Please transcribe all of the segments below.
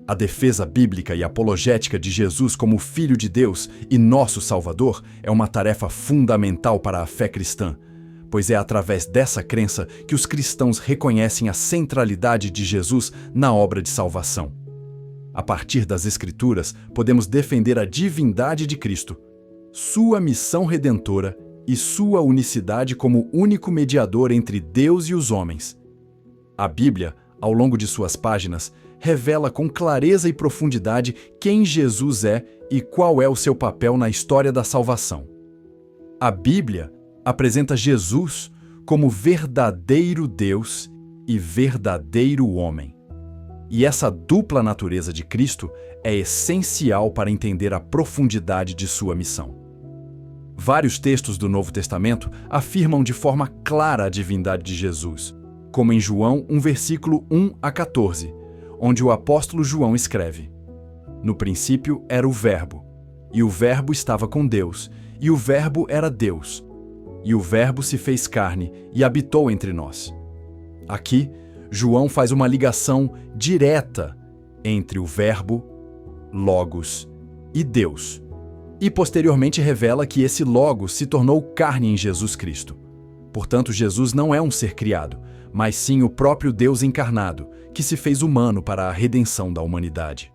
A defesa bíblica e apologética de Jesus como Filho de Deus e nosso Salvador é uma tarefa fundamental para a fé cristã, pois é através dessa crença que os cristãos reconhecem a centralidade de Jesus na obra de salvação. A partir das Escrituras, podemos defender a divindade de Cristo, sua missão redentora e sua unicidade como único mediador entre Deus e os homens. A Bíblia, ao longo de suas páginas, revela com clareza e profundidade quem Jesus é e qual é o seu papel na história da salvação. A Bíblia apresenta Jesus como verdadeiro Deus e verdadeiro homem. E essa dupla natureza de Cristo é essencial para entender a profundidade de sua missão. Vários textos do Novo Testamento afirmam de forma clara a divindade de Jesus, como em João 1, versículo 1 a 14, onde o apóstolo João escreve: No princípio era o Verbo, e o Verbo estava com Deus, e o Verbo era Deus. E o Verbo se fez carne e habitou entre nós. Aqui, João faz uma ligação direta entre o Verbo, Logos e Deus. E posteriormente revela que esse Logos se tornou carne em Jesus Cristo. Portanto, Jesus não é um ser criado, mas sim o próprio Deus encarnado, que se fez humano para a redenção da humanidade.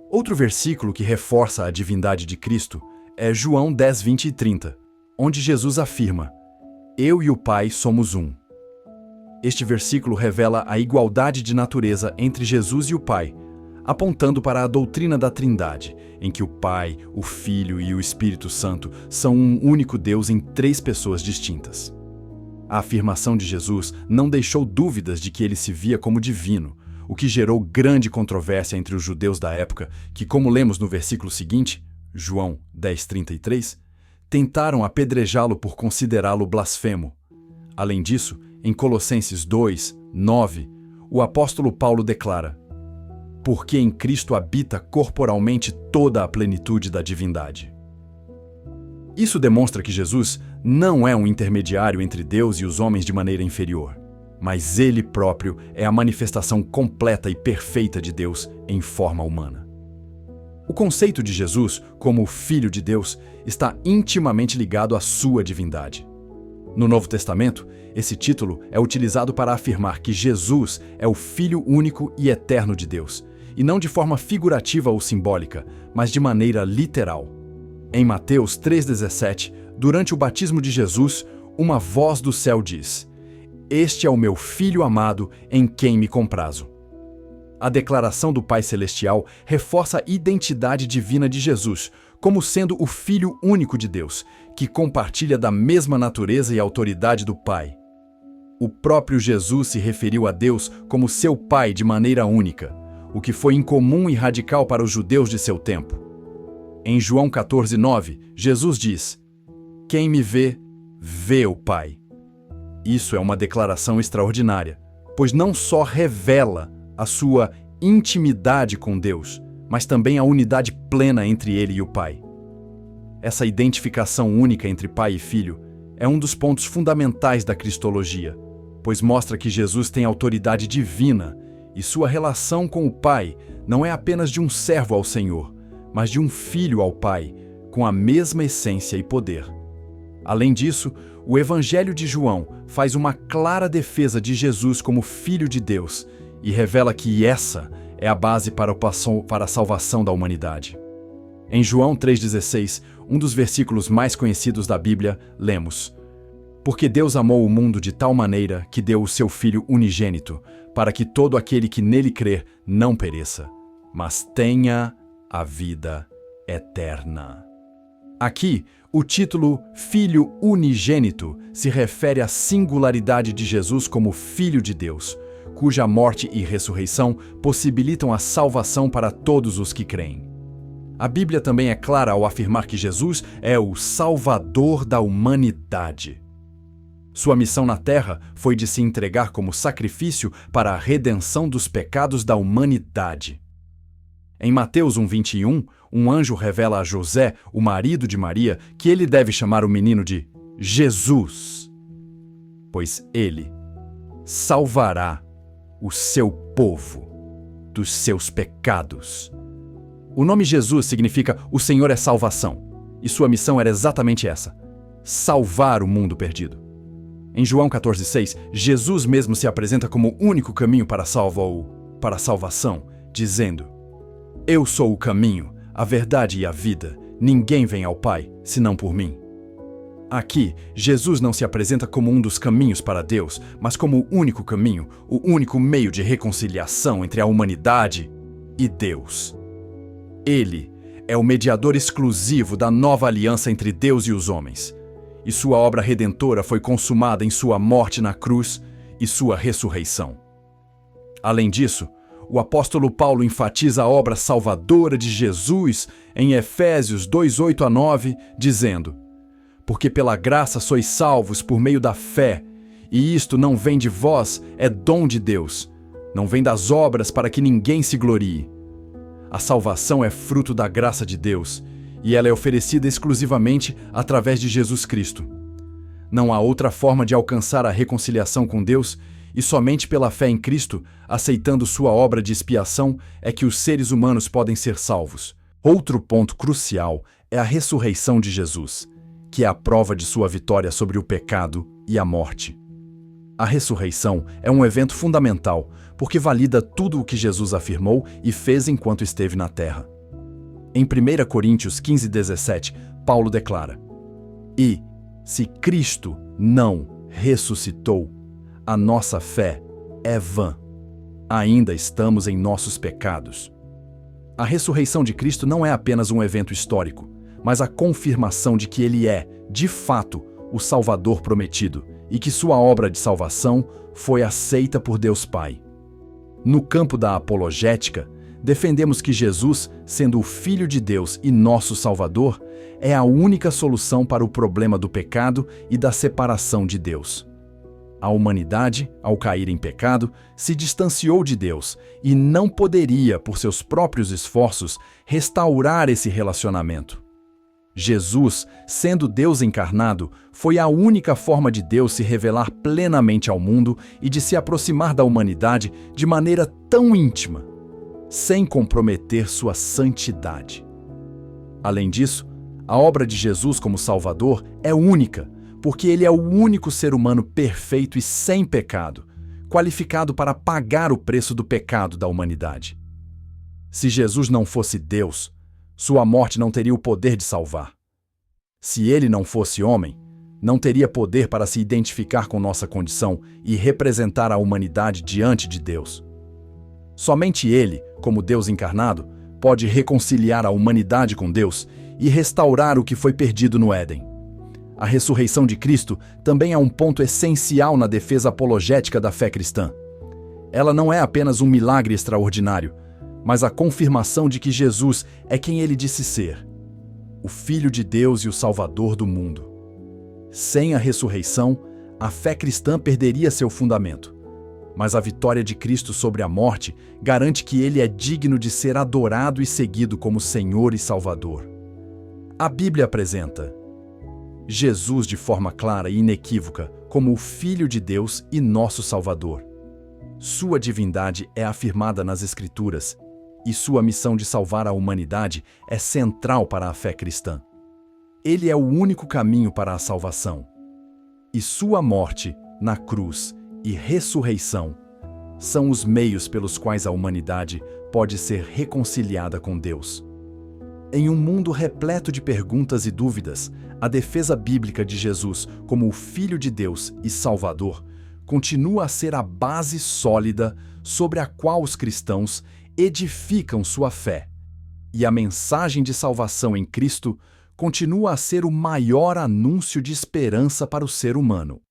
Outro versículo que reforça a divindade de Cristo é João 10, 20 e 30, onde Jesus afirma: Eu e o Pai somos um. Este versículo revela a igualdade de natureza entre Jesus e o Pai, apontando para a doutrina da Trindade, em que o Pai, o Filho e o Espírito Santo são um único Deus em três pessoas distintas. A afirmação de Jesus não deixou dúvidas de que ele se via como divino, o que gerou grande controvérsia entre os judeus da época que, como lemos no versículo seguinte, João 10:33, tentaram apedrejá-lo por considerá-lo blasfemo. Além disso, em Colossenses 2, 9, o apóstolo Paulo declara: Porque em Cristo habita corporalmente toda a plenitude da divindade. Isso demonstra que Jesus não é um intermediário entre Deus e os homens de maneira inferior, mas ele próprio é a manifestação completa e perfeita de Deus em forma humana. O conceito de Jesus como Filho de Deus está intimamente ligado à sua divindade. No Novo Testamento, esse título é utilizado para afirmar que Jesus é o Filho único e eterno de Deus, e não de forma figurativa ou simbólica, mas de maneira literal. Em Mateus 3,17, durante o batismo de Jesus, uma voz do céu diz: Este é o meu Filho amado, em quem me comprazo. A declaração do Pai Celestial reforça a identidade divina de Jesus, como sendo o Filho único de Deus, que compartilha da mesma natureza e autoridade do Pai. O próprio Jesus se referiu a Deus como seu Pai de maneira única, o que foi incomum e radical para os judeus de seu tempo. Em João 14:9, Jesus diz: Quem me vê, vê o Pai. Isso é uma declaração extraordinária, pois não só revela a sua intimidade com Deus, mas também a unidade plena entre ele e o Pai. Essa identificação única entre Pai e Filho é um dos pontos fundamentais da cristologia, pois mostra que Jesus tem autoridade divina e sua relação com o Pai não é apenas de um servo ao Senhor, mas de um filho ao Pai, com a mesma essência e poder. Além disso, o Evangelho de João faz uma clara defesa de Jesus como Filho de Deus e revela que essa é a base para a salvação da humanidade. Em João 3,16, um dos versículos mais conhecidos da Bíblia, lemos: Porque Deus amou o mundo de tal maneira que deu o seu Filho unigênito, para que todo aquele que nele crer não pereça, mas tenha a vida eterna. Aqui, o título Filho Unigênito se refere à singularidade de Jesus como Filho de Deus, cuja morte e ressurreição possibilitam a salvação para todos os que creem. A Bíblia também é clara ao afirmar que Jesus é o Salvador da humanidade. Sua missão na Terra foi de se entregar como sacrifício para a redenção dos pecados da humanidade. Em Mateus 1:21, um anjo revela a José, o marido de Maria, que ele deve chamar o menino de Jesus, pois ele salvará o seu povo. dos seus pecados. O nome Jesus significa o Senhor é salvação, e sua missão era exatamente essa: salvar o mundo perdido. Em João 14,6, Jesus mesmo se apresenta como o único caminho para a salvação, dizendo: Eu sou o caminho, a verdade e a vida. Ninguém vem ao Pai, senão por mim. Aqui, Jesus não se apresenta como um dos caminhos para Deus, mas como o único caminho, o único meio de reconciliação entre a humanidade e Deus. Ele é o mediador exclusivo da nova aliança entre Deus e os homens, e sua obra redentora foi consumada em sua morte na cruz e sua ressurreição. Além disso, o apóstolo Paulo enfatiza a obra salvadora de Jesus em Efésios 2:8-9, dizendo: Porque pela graça sois salvos por meio da fé, e isto não vem de vós, é dom de Deus, não vem das obras para que ninguém se glorie. A salvação é fruto da graça de Deus, e ela é oferecida exclusivamente através de Jesus Cristo. Não há outra forma de alcançar a reconciliação com Deus, e somente pela fé em Cristo, aceitando sua obra de expiação, é que os seres humanos podem ser salvos. Outro ponto crucial é a ressurreição de Jesus, que é a prova de sua vitória sobre o pecado e a morte. A ressurreição é um evento fundamental, porque valida tudo o que Jesus afirmou e fez enquanto esteve na terra. Em 1 Coríntios 15:17, Paulo declara: E, se Cristo não ressuscitou, a nossa fé é vã. Ainda estamos em nossos pecados. A ressurreição de Cristo não é apenas um evento histórico, mas a confirmação de que ele é, de fato, o Salvador prometido e que sua obra de salvação foi aceita por Deus Pai. No campo da apologética, defendemos que Jesus, sendo o Filho de Deus e nosso Salvador, é a única solução para o problema do pecado e da separação de Deus. A humanidade, ao cair em pecado, se distanciou de Deus e não poderia, por seus próprios esforços, restaurar esse relacionamento. Jesus, sendo Deus encarnado, foi a única forma de Deus se revelar plenamente ao mundo e de se aproximar da humanidade de maneira tão íntima, sem comprometer sua santidade. Além disso, a obra de Jesus como Salvador é única, porque ele é o único ser humano perfeito e sem pecado, qualificado para pagar o preço do pecado da humanidade. Se Jesus não fosse Deus, sua morte não teria o poder de salvar. Se ele não fosse homem, não teria poder para se identificar com nossa condição e representar a humanidade diante de Deus. Somente ele, como Deus encarnado, pode reconciliar a humanidade com Deus e restaurar o que foi perdido no Éden. A ressurreição de Cristo também é um ponto essencial na defesa apologética da fé cristã. Ela não é apenas um milagre extraordinário, mas a confirmação de que Jesus é quem ele disse ser, o Filho de Deus e o Salvador do mundo. Sem a ressurreição, a fé cristã perderia seu fundamento. Mas a vitória de Cristo sobre a morte garante que ele é digno de ser adorado e seguido como Senhor e Salvador. A Bíblia apresenta Jesus de forma clara e inequívoca como o Filho de Deus e nosso Salvador. Sua divindade é afirmada nas Escrituras, e sua missão de salvar a humanidade é central para a fé cristã. Ele é o único caminho para a salvação. E sua morte, na cruz, e ressurreição são os meios pelos quais a humanidade pode ser reconciliada com Deus. Em um mundo repleto de perguntas e dúvidas, a defesa bíblica de Jesus como o Filho de Deus e Salvador continua a ser a base sólida sobre a qual os cristãos edificam sua fé. E a mensagem de salvação em Cristo continua a ser o maior anúncio de esperança para o ser humano.